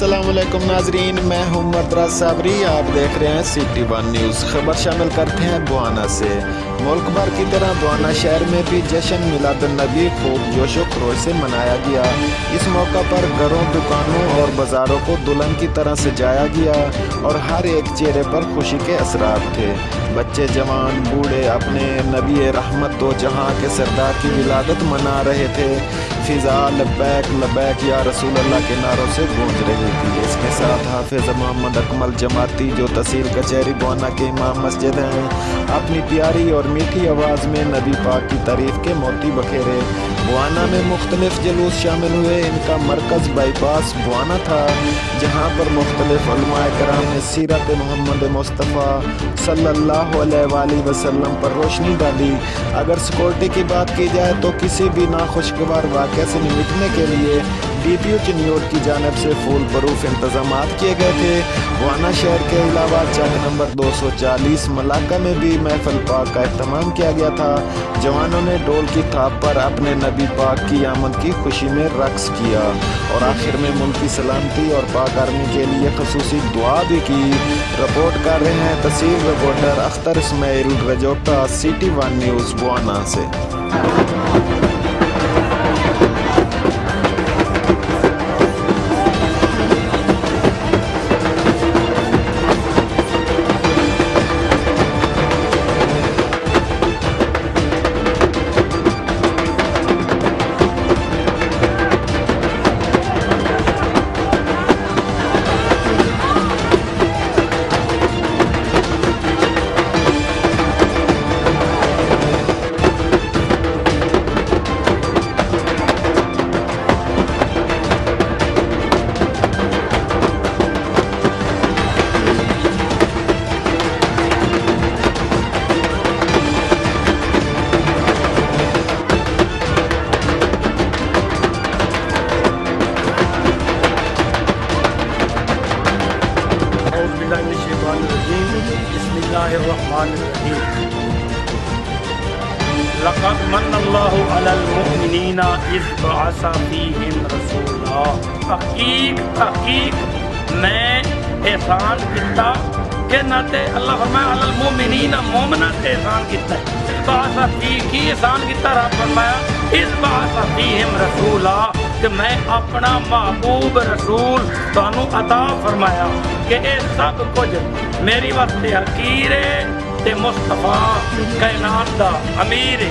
अस्सलाम वालेकुम नाजरीन, मैं हूं मर्दरा साबरी। आप देख रहे हैं सिटी वन न्यूज़। खबर शामिल करते हैं बुआना से। मुल्क भर की तरह बुआना शहर में भी जश्न मिलादुन्नबी खूब जोशो खरोश से मनाया गया। इस मौका पर घरों, दुकानों और बाज़ारों को दुल्हन की तरह सजाया गया और हर एक चेहरे पर खुशी के असरार थे। बच्चे, जवान, बूढ़े अपने नबी रहमत दो जहां के सरदार की विलादत मना रहे थे। फिजा लब्बैक लब्बैक या रसूल अल्लाह के नारों से गूंज रही थी। इसके साथ हाफिज मोहम्मद अकमल जमाती, जो तहसील कचहरी बुआना के इमाम मस्जिद हैं, अपनी प्यारी और मीठी आवाज़ में नबी पाक की तारीफ के मोती बखेरे। बुआना में मुख्तलिफ जुलूस शामिल हुए। इनका मरकज़ बाईपास बुआना था, जहाँ पर मुख्तलिफ उलमाए कराम ने सीरत मोहम्मद मुस्तफ़ा सल्लल्लाहु अलैहि वसल्लम पर रोशनी डाली। अगर सिक्योरिटी की बात की जाए तो किसी भी नाखुशगवार वाक़े से निपटने के लिए DPO चिन्योट की जानिब से फूल प्रूफ इंतजाम किए गए थे। बुआना शहर के अलावा चौक नंबर 240 मलाका में भी महफिल पाक का एहतमाम किया गया था। जवानों ने ढोल की थाप पर अपने नबी पाक की आमद की खुशी में रक्स किया और आखिर में मुल्क की सलामती और पाक आर्मी के लिए खसूसी दुआ भी की। रिपोर्ट कर रहे हैं तहसील रिपोर्टर अख्तर इस्माइल रजौता, सिटी वन न्यूज़ बुआना से। बिस्मिल्लाहिर्रहमानिर्रहीम। लक़द मन्नल्लाहु अलल मुमिनीना इज़ बअसा फ़ीहिम रसूला। तहकीक मैं एहसान किता कि न ते अल्लाह फरमाया अलल मुमिनीना मोमिना ते एहसान किता। इज़ बअसा फ़ी की एहसान किता रब फरमाया इज़ बअसा फ़ीहिम रसूला कि मैं अपना महबूब रसूल तुहानू अता फरमाया कि ये सब कुछ मेरी वास्ते हकीर है ते मुस्तफा कायनात दा अमीर है।